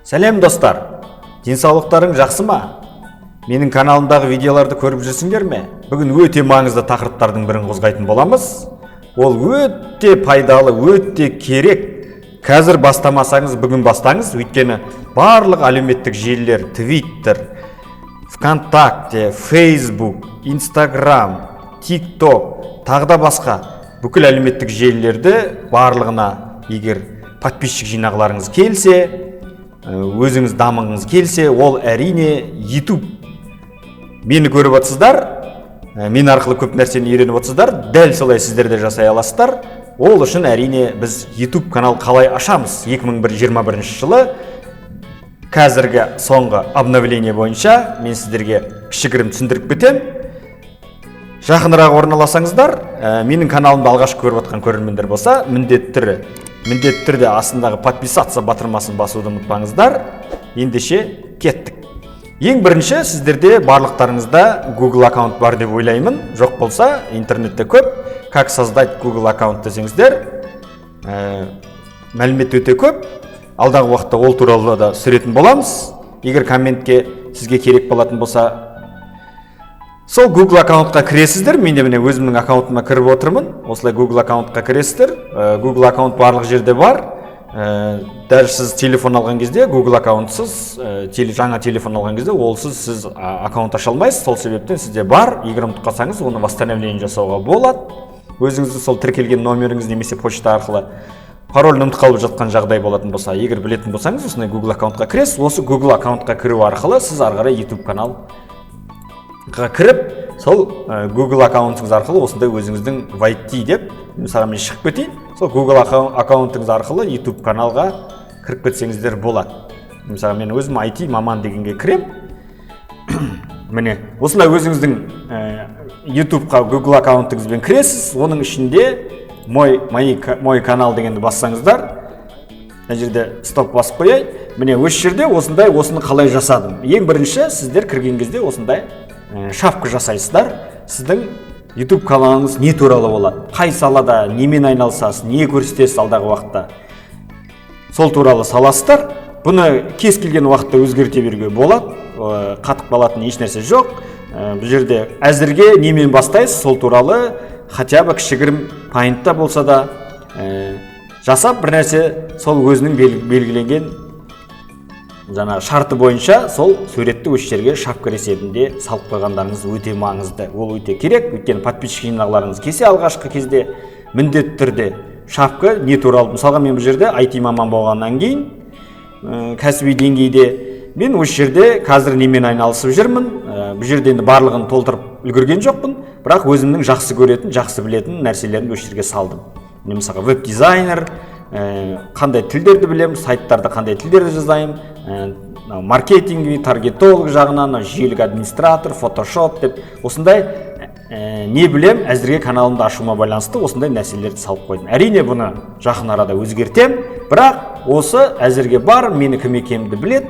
Сәлем достар, денсаулықтарың жақсы ма? Менің каналымдағы видеоларды көріп жүрсіңдер ме? Бүгін өте маңызды тақырыптардың бірін қозғайтын боламыз. Ол өте пайдалы, өте керек. Қазір бастамасаңыз, бүгін бастаңыз, өйткені барлық әлеуметтік желілер, Twitter, ВКонтакте, Facebook, Instagram, TikTok, тағы да басқа бүкіл әлеуметтік желілерді барлығына егер подписчик жинағыларыңыз келсе, өзіңіз дамығыңыз келсе, ол әрине YouTube. Мені көріп отырсыздар, мен арқылы көп нәрсені үйреніп отырсыздар, дәл солай сіздер де жасай аласыздар. Ол үшін әрине біз YouTube канал қалай ашамыз? 2021 жылы қазіргі соңғы обновление бойынша мен сіздерге кішігірім түсіндіріп кетем. Жақынырақ орналасаңыздар, менің каналымды алғаш көріп отқан көрермендер болса, міндетті түрде астындағы подписаться батырмасын басуды ұмытпаңыздар. Ендеше кеттік. Ең бірінші, сіздерде барлықтарыңызда Google аккаунт бар деп ойлаймын. Жоқ болса, интернетте көп. Как создать Google аккаунт десеңіздер, мәлімет өте көп. Алдағы уақытта ол туралы да түсіретін боламыз. Егер комментке сізге керек болатын болса, сол Google аккаунтқа кіресіздер. Мен де міне өзімнің аккаунтыма кіріп отырмын. Осылай Google аккаунтқа кіресіздер. Google аккаунт барлық жерде бар. Дәл сіз телефон алған кезде, Google аккаунтсыз, жаңа телефон алған кезде, олсыз сіз аккаунт аша алмайсыз. Сол себептен сізде бар. Егер ұмытып қалсаңыз, оны восстановление жасауға болады. Өзіңізді сол тіркелген номеріңіз немесе почта арқылы паролін ұмытып қалып жатқан жағдай болатын болса, егер білетін болсаңыз, осындай Google аккаунтқа кіресіз. Осы Google аккаунтқа кіру арқылы сіз ары қарай YouTube каналға кіріп, сол Google аккаунтыңыз арқылы осындай өзіңіздің VIT деп, мысалы мен шығып кетейін, сол Google аккаунтыңыз арқылы YouTube каналға кіріп кетсеңіздер болады. Мысалы мен өзім IT маман дегенге кірем. Міне, осындай өзіңіздің YouTubeға Google аккаунтыңызбен кіресіз. Оның ішінде мой канал дегенді бассаңыздар, мына жерде стоп басып қояй. Міне осы жерде осыны қалай жасадым. Ең бірінші, сіздер кірген кезде осындай шапка жасайсыздар. Сіздің YouTube каналыңыз не туралы болады? Қай салада, немен айналысасыз, не көрсетесіз алдағы уақытта? Сол туралы саласыздар. Бұны кез келген уақытта өзгерте беруге болады. Қатып қалатын еш нәрсе жоқ. Бұл жерде әзірге немен бастайсыз, сол туралы хотя бы кішігірім пайнтта болса да жасап бір нәрсе, сол өзінің белгіленген жаңа шарты бойынша сол суретті осы жерге шапка есебінде салып қойғандарыңыз өте маңызды. Ол өте керек, өйткені подписчик жинағыларыңыз келсе алғашқы кезде міндетті түрде шапка не туралы. Мысалға мен бұл жерде IT маман болғаннан кейін кәсіби деңгейде мен осы жерде қазір немен айналысып жүрмін. Бұл жерде енді барлығын толтырып үлгерген жоқпын, бірақ өзімнің жақсы көретін, жақсы білетін нәрселерін осы жерге салдым. Мен мысалға веб-дизайнер, қандай тілдерді білемін, сайттарда қандай тілдерді жазайым, маркетинг, таргетолог жағынан, жүйелік администратор, фотошоп деп осындай не білем, әзірге каналымды ашуыма байланысты осындай нәрселерді салып қойдым. Әрине бұны жақын арада өзгертем, бірақ осы әзірге бар, мені кім екенімді білет.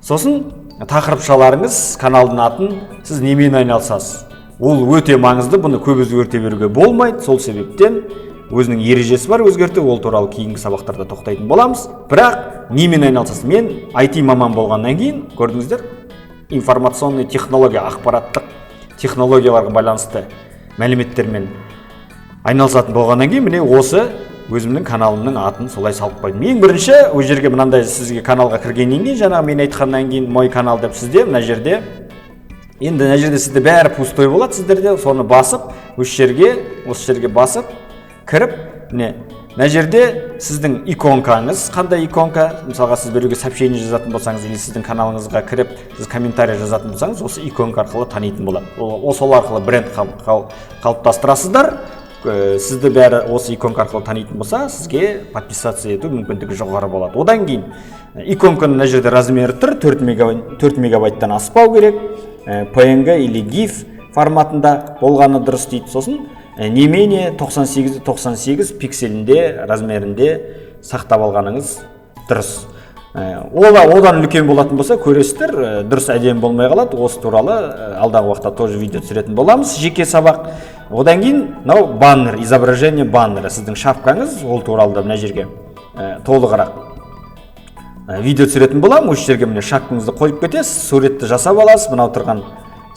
Сосын тақырыпшаларыңыз, каналдың атын сіз немен айналысасыз. Ол өте маңызды, бұны көп өзгерте беруге болмайды. Сол себептен өзінің ережесі бар, өзгерті, ол туралы кейінгі сабақтарда тоқтайтын боламыз. Бірақ немен айналысасыз? Мен IT маман болғаннан кейін, көрдіңіздер, информационный технология, ақпараттық технологияларға байланысты мәліметтермен айналысатын болғаннан кейін, міне осы өзімнің каналымның атын солай салып қойдым. Ең бірінші, ол жерге мынандай сізге каналға кіргеннен кейін, жаңа мен айтқаннан кейін мой канал деп сізде мына жерде, енді мына жерде сізде бәрі пустой болады, сіздерде соны басып, осы жерге басып кіріп, мына жерде сіздің иконкаңыз, қандай иконка, мысалға сіз біреуге сообщение жазатын болсаңыз, или сіздің каналыңызға кіріп, сіз комментарий жазатын болсаңыз, осы иконка арқылы танитын болады. Сол арқылы бренд қалыптастырасыздар. Сізді бәрі осы иконка арқылы танитын болса, сізге подписация ету мүмкіндігі жоғары болады. Одан кейін иконканың мына жерде размері тұр, 4 мегабайттан аспау керек, PNG или GIF форматында болғаны дұрыс дейді. Сосын не менее 98 пикселінде размерінде сақтап алғаныңыз дұрыс. Одан үлкен болатын болса, көресіздер, дұрыс әдемі болмай қалады. Осы туралы алдағы уақытта тоже видео түсіретін боламыз, жеке сабақ. Одан кейін мынау баннер, изображение баннері, сіздің шапкаңыз, ол туралы да мына жерге толығырақ видео түсіретін боламын. Осы жерге міне шапкаңызды қойып кетесіз, суретті жасап аласыз. Мынау тұрған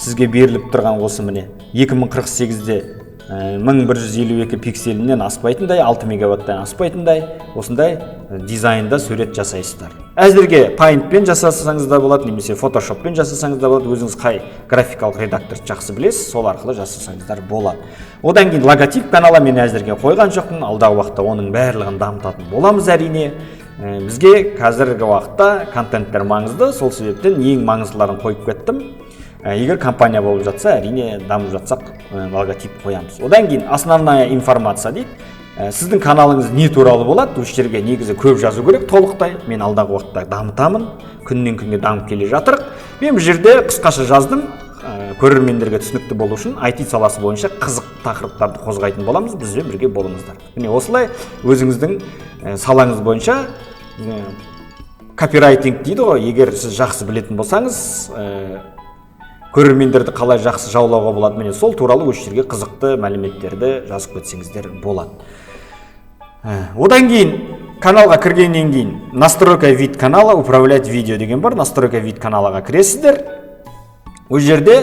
сізге беріліп тұрған осы міне 2048-де 1152 пикселінен аспайтындай, 6 мегабайттан аспайтындай осындай дизайнда сурет жасайсыздар. Әзірге Paintпен жасасаңыз да болады, немесе Photoshopпен жасасаңыз да болады. Өзіңіз қай графикалық редакторды жақсы білесіз, сол арқылы жасасаңыздар болады. Одан кейін логотип каналы мен әзірге қойған жоқпын. Алдағы уақытта оның барлығын дамытатын боламыз әрине. Бізге қазіргі уақытта контенттер маңызды, сол себептен ең маңыздыларын қойып кеттім. Егер компания болып жатса, әрине дамып жатсақ, логотип қоямыз. Одан кейін основная информация дейді. Сіздің каналыңыз не туралы болады? Осы жерге негізі көп жазу керек, толықтай. Мен алдағы уақытта дамытамын, күннен күнге дамып келе жатырық. Мен бұл жерде қысқаша жаздым, көрермендерге түсінікті болу үшін IT саласы бойынша қызық тақырыптарды қозғайтын боламыз. Бізбен бірге болыңыздар. Міне осылай өзіңіздің салаңыз бойынша копирайтинг дейді ғой. Егер сіз жақсы білетін болсаңыз, көрермендерді қалай жақсы жаулауға болады, міне сол туралы осы жерге қызықты мәліметтерді жазып кетсеңіздер болады. Одан кейін каналға кіргеннен кейін настройка вид канала, управлять видео деген бар. Настройка вид каналға кіресіздер. Осы жерде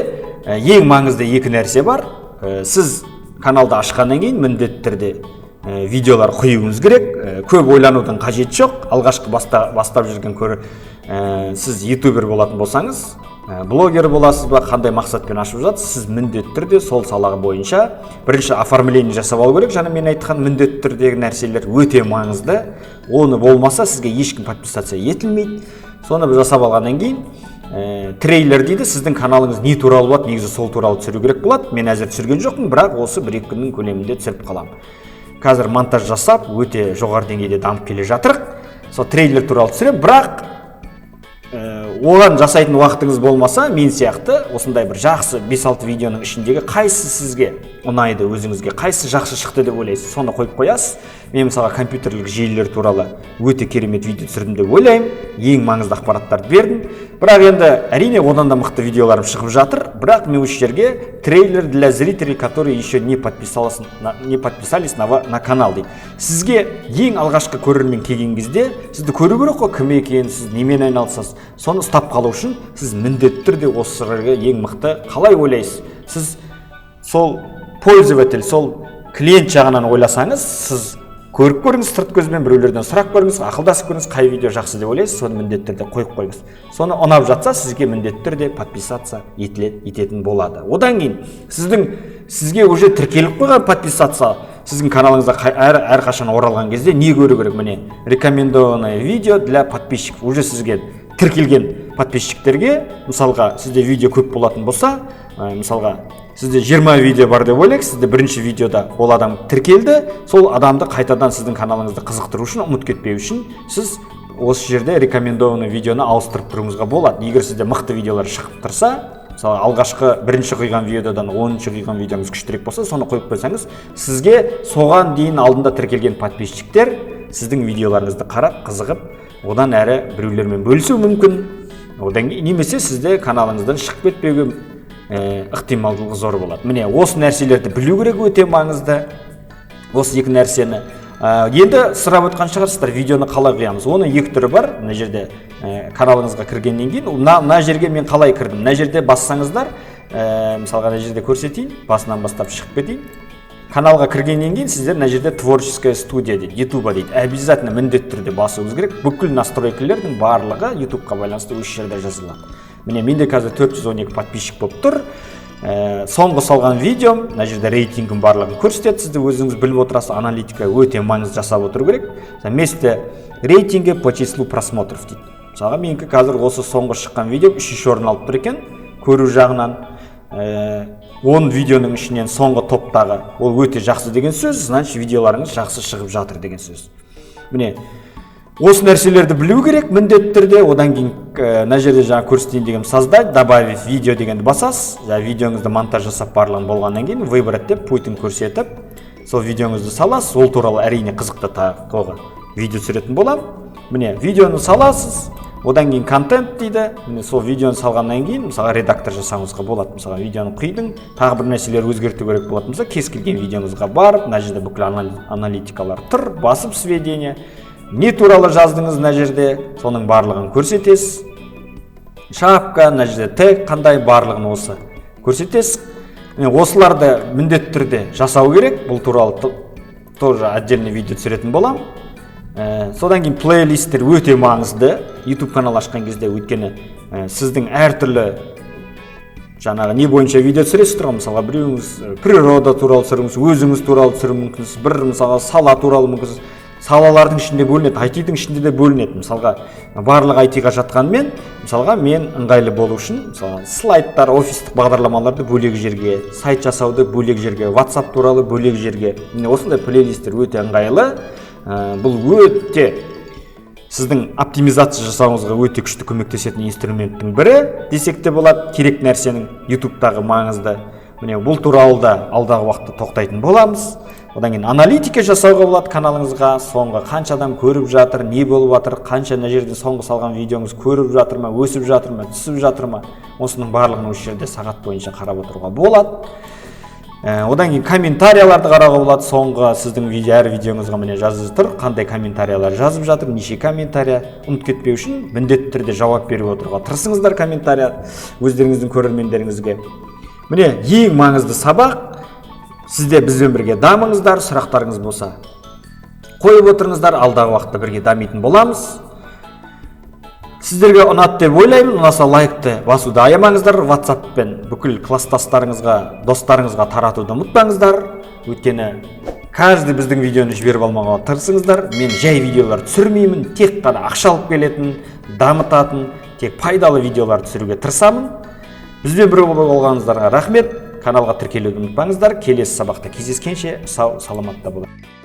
ең маңызды екі нәрсе бар. Сіз каналды ашқаннан кейін міндетті түрде видеолар қоюыңыз керек. Көп ойланудың қажеті жоқ. Алғашқы бастап жүрген сіз ютубер болатын болсаңыз, блогер боласыз ба, қандай мақсатпен ашып жатсыз, сіз міндетті түрде сол салаға бойынша бірінші оформление жасап алу керек. Жаңа мен айтқан міндетті түрдегі нәрселер өте маңызды. Оны болмаса сізге ешкім подписация етілмейді. Соны жасап алғаннан кейін трейлер дейді, сіздің каналыңыз не туралы болады, негізі сол туралы түсіру керек болады. Мен әзір түсірген жоқпын, бірақ осы 1-2 күннің көлемінде түсіріп қаламын. Қазір монтаж жасап, өте жоғары деңгейде дамып келе жатырық. Сол трейлер туралы түсіремін, бірақ оған жасайтын уақытыңыз болмаса, мен сияқты осындай бір жақсы 5-6 видеоның ішіндегі қайсы сізге ұнайды, өзіңізге қайсы жақсы шықты деп ойлайсыз, соны қойып қоясыз. Мен мысалға компьютерлік желілер туралы өте керемет видео түсірдім деп ойлаймын, ең маңызды ақпараттарды бердім. Бірақ енді әрине одан да мықты видеоларым шығып жатыр, бірақ мен осы жерге трейлер для зрителей, которые еще не подписались на канал дейді. Сізге ең алғашқы көрермен келген кезде сізді көру керек қой, кім екенсіз, немен айналысасыз. Соны ұстап қалу үшін сіз міндетті түрде осы жерге ең мықты қалай ойлайсыз? Сіз сол пользователь, сол клиент жағынан ойласаңыз, сіз көріп көріңіз, сырт көзбен біреулерден сұрақ көріңіз, ақылдасып көріңіз, қай видео жақсы деп ойлайсыз, соны міндетті түрде қойып қойыңыз. Соны ұнап жатса, сізге міндетті түрде подписаться ететін болады. Одан кейін сізге уже тіркеліп қойған подписаться, сіздің каналыңызда әрқашан оралған кезде не көру керек? Міне, рекомендованное видео для подписчиков. Уже сізге тіркелген подписчиктерге, мысалға, сізде видео көп болатын болса, мысалға, сізде 20 видео бар деп ойлайық, сізде бірінші видеода ол адам тіркелді, сол адамды қайтадан сіздің каналыңызды қызықтыру үшін, ұмыт кетпеу үшін, сіз осы жерде рекомендованный видеоны ауыстырып тұруыңызға болады. Егер сізде мықты видеолар шығып тұрса, мысалы алғашқы бірінші қойған видеодан 10-шы қойған видеоңыз күштірек болса, соны қойып қойсаңыз, сізге соған дейін алдында тіркелген подписчиктер сіздің видеоларыңызды қарап, қызығып, одан әрі біреулермен бөлісу мүмкін. Одан немесе сізде каналыңыздан шығып кетпеуге ықтималдылығы зор болады. Міне, осы нәрселерді білу керек, өте маңызды. Осы екі нәрсені. Енді сұрап өтқан шығарсыздар, видеоны қалай қоямыз? Оның екі түрі бар. Мына жерде каналыңызға кіргеннен кейін, мына жерге мен қалай кірдім? Мына жерде бассаңыздар, мысалға мына жерде көрсетейін, басынан бастап шығып кетейін. Каналға кіргеннен кейін сіздер мына жерде творческая студия дейді, YouTube дейді. Обязательно міндетті түрде басуыңыз керек. Бүкіл настройкалардың барлығы YouTube-қа байланысты осы жерде жазылады. Міне, менде қазір 412 подписчик болып тұр. Соңғы салған видеом, мына жерде рейтингім барлығын көрсетеді. Сізді өзіңіз біліп отырасыз, аналитика өте маңызды жасап отыру керек. Вместе рейтинги по числу просмотров дейді. Мысалға, менікі қазір осы соңғы шыққан видео 3-ші орын алып тұр екен, көру жағынан. 10 видеоның ішінен соңғы топтағы ол өте жақсы деген сөз, значит видеоларыңыз жақсы шығып жатыр деген сөз. Міне, осы нәрселерді білу керек міндетті түрде. Одан кейін мына жерде жаңа көрсетейін деген создать, добавить видео дегенді басасыз. Видеоңызды монтаж жасап барлығын болғаннан кейін выбрать деп пультін көрсетіп, сол видеоңызды саласыз. Ол туралы әрине қызықты тағы видео түсіретін боламын. Міне, видеоны саласыз. Одан кейін контент дейді. Міне, сол видеоны салғаннан кейін, мысалға редактор жасауыңызға болады. Мысалға, видеоны қидың, тағы бір нәрселер өзгерту керек болатын болса, кез келген видеоңызға барып, мына жерде бүкіл аналитикалар тұр, басып сведения. не туралы жаздыңыз мына жерде, соның барлығын көрсетесіз. Шапка, мына жерде тег қандай, барлығын осы көрсетесіз. Осыларды міндетті түрде жасау керек. Бұл туралы тоже отдельный видео түсіретін болам. Содан кейін плейлисттер өте маңызды. YouTube канал ашқан кезде, өйткені сіздің әртүрлі жаңағы не бойынша видео түсіресіздер ғой. Мысалға біреуіңіз природа туралы түсіруіңіз, өзіңіз туралы түсіру мүмкінсіз, бір мысалға сала туралы мүмкінсіз. Салалардың ішінде бөлінеді, IT-дің ішінде де бөлінеді. Мысалға барлық IT-ға жатқанмен, мысалға мен ыңғайлы болу үшін, мысалға слайдтар, офистік бағдарламаларды бөлек жерге, сайт жасауды бөлек жерге, WhatsApp туралы бөлек жерге. Осындай плейлисттер өте ыңғайлы. Бұл өте сіздің оптимизация жасауыңызға өте күшті көмектесетін инструменттің бірі десек те болады. Керек нәрсенің YouTube-тағы маңызды. Бұл туралы да алдағы уақытта тоқтайтын боламыз. Одан кейін аналитика жасауға болады каналыңызға. Соңғы қанша адам көріп жатыр, не болып жатыр, қанша мына жерде соңғы салған видеоңыз көріп жатыр ма, өсіп жатыр ма, түсіп жатыр ма. Осының барлығын осы жерде сағат бойынша қарап отыруға болады. Одан кейін комментарияларды қарауға болады. Соңғы сіздің әр видеоңызға міне жазып тұр, қандай комментариялар жазып жатыр, неше комментария. Ұмытып кетпеу үшін міндетті түрде жауап беріп отыруға тырысыңыздар комментария өздеріңіздің көрермендеріңізге. Міне ең маңызды сабақ. Сізде бізбен бірге дамыңыздар, сұрақтарыңыз болса қойып отырыңыздар, алдағы уақытта бірге дамитын боламыз. Сіздерге ұнады деп ойлаймын. Ұнаса лайкты басуды аямаңыздар. WhatsApp-пен бүкіл класстастарыңызға, достарыңызға таратуды ұмытпаңыздар. Өйткені каждый біздің видеоны жіберіп алмауға тырысыңыздар. Мен жай видеолар түсірмеймін, тек қана ақша алып келетін, дамытатын, тек пайдалы видеолар түсіруге тырысамын. Бізбен бірге болғаныңыздарға рахмет. Каналға тіркелуді ұмытпаңыздар. Келесі сабақта кездескенше сау саламатта болыңыздар.